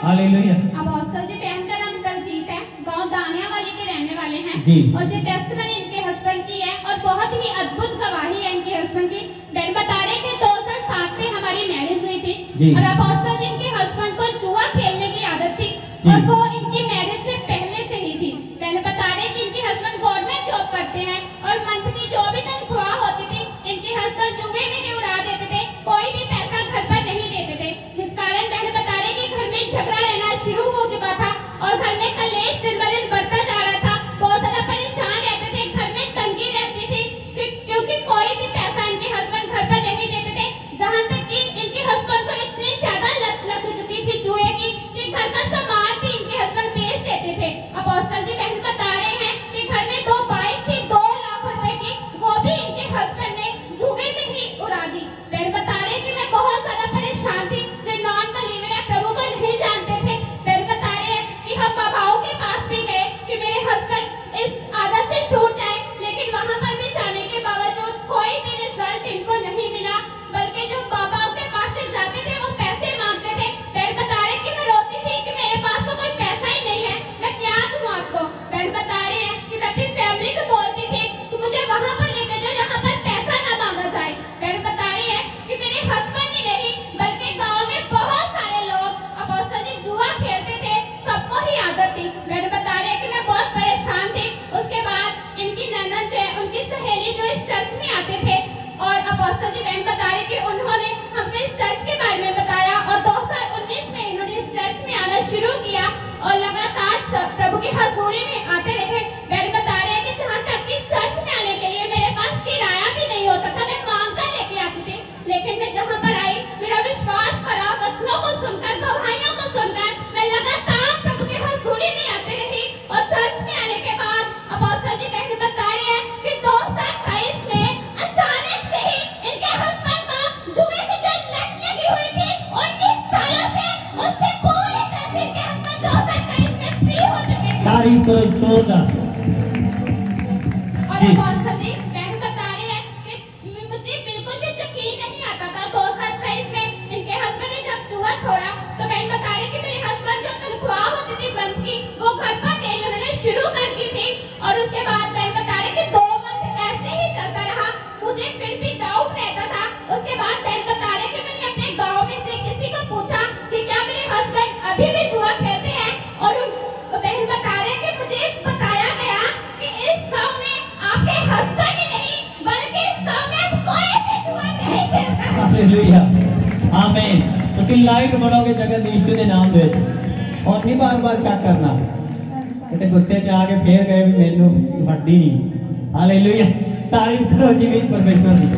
Hallelujah. Apostle जी, बहन का नाम दलजीत है, गांव दानियावाली के रहने वाले हैं जी। और जो टेस्टमनी इनके हस्बैंड की है और बहुत ही अद्भुत गवाही है इनके हस्बैंड की। बहन बता रहे कि 2007 में हमारी मैरिज हुई थी जी। और अपोस्टल जी इनके हस्बैंड को जुआ खेलने की आदत थी जी। और वो इनकी मैरिज से पहले से ही थी। बहन बता रहे कि इनके हस्बैंड गवर्नमेंट जॉब करते हैं और मंथ की जो भी तनख्वाह होती थी इनके हस्बैंड जुए में ही उड़ा देते थे, कोई भी पैसा घर पर नहीं देते थे, जिस कारण बहन बता रहे कि घर में झगड़ा रहना शुरू हो चुका था और घर में कलेश दिन ब दिन बढ़ता जा रहा था। बहुत ज्यादा परेशान रहते थे, घर में तंगी रहती थी क्योंकि कोई भी पैसा इनके हस्बैंड घर पर नहीं देते थे। जहाँ तक कि इनके हस्बैंड को इतनी ज्यादा लत लग चुकी थी जुए की कि घर का सामान भी इनके हस्बैंड बेच देते थे। अपोस्टल जी बहन बता रहे हैं कि घर में 2 बाइक थी 2 लाख रुपए की, वो भी इनके हस्बैंड ने जुए में ही उड़ा दी। बहन बता रहे कि मैं बहुत ज्यादा परेशान थी, जो नॉन बिलीवर है, प्रभु को नहीं जानते थे। बहन बता रहे हैं कि हम बाबाओं के पास भी गए कि मेरे हस्बैंड इस आदत से छूट जाए, लेकिन वहां पर भी जाने के बावजूद कोई भी रिजल्ट इनको नहीं मिला, बल्कि जो बाबाओं के पास से जाते थे वो पैसे मांगते थे। बहन बता रहे कि मैं रोती थी कि मेरे पास तो कोई पैसा ही नहीं है, मैं क्या दूं आपको। बहन बता रहे हैं कि मैं अपनी फैमिली को बोलती थी कि मुझे वहां पर लेकर जाओ जहां पर पैसा ना मांगा जाए। बहन बता रही है कि मेरे हस्बैंड ही नहीं बल्कि गांव में बहुत सारे लोग अपोस्टल जी जुआ खेलते थे, सबको ही आदत थी। बहन बता रहे हैं कि मैं बहुत परेशान थी। उसके बाद इनकी ननद जो है, उनकी सहेली जो इस चर्च में आते थे और अपोस्टल जी बहन बता रही कि उन्होंने हमको इस चर्च के बारे में बताया और 2019 में इन्होंने इस चर्च में आना शुरू किया और लगातार प्रभु की हजूरी में आते रहे। बहन बता रहे हैं कि जहाँ तक कि चर्च में आने के लिए मेरे पास किराया भी नहीं होता था, मैं मांग कर लेके आती थी, लेकिन मैं जहाँ पर आई मेरा विश्वास भरा वचनों को सुनकर, गवाहियों को सुनकर मैं लगातार प्रभु की हजूरी में आते रही। और चर्च में आने के बाद अपोस्टल जी बहन बता रहे हैं कि 2023 में अचानक से ही इनके हस्बैंड को जुए की जो लत लगी हुई थी 19 सालों से, उससे पूरी तरह से इनके हस्बैंड 2023 में फ्री हो चुके थे। तारीफ करो जोरदार। और जी। अपोस्टल जी बहन बता रहे हैं कि मुझे बिल्कुल भी यकीन नहीं आता था 2023 में इनके हस्बैंड ने जब जुआ छोड़ा तो बहन बता रही कि मेरे हस्बैंड जो तनख्वाह होती थी मंथ की वो घर पर देनी उन्होंने शुरू कर दी थी। और उसके बाद बहन बता रही कि 2 मंथ ऐसे ही चलता रहा, मुझे फिर भी डाउट रहता था। उसके बाद बहन बता रहे कि मैंने अपने गाँव में से किसी को पूछा कि क्या मेरे हस्बैंड अभी भी जुआ खेलते हैं और बहन बता रहे कि मुझे बताया गया कि इस गांव में आपके हस्बैंड ही नहीं बल्कि इस गांव में अब कोई भी जुआ नहीं खेलता। हालेलुया। आमीन। ਤੁਸੀਂ ਲਾਈਟ ਬਣੋਗੇ ਜਗਤ ਯੀਸ਼ੂ ਦੇ ਨਾਮ ਦੇ ਵਿੱਚ। और नहीं बार-बार शक करना किसी गुस्से च आके फेर गए भी मैनू फड़दी नहीं। हालेलुया। तारीफ करो जी परमेश्वर की।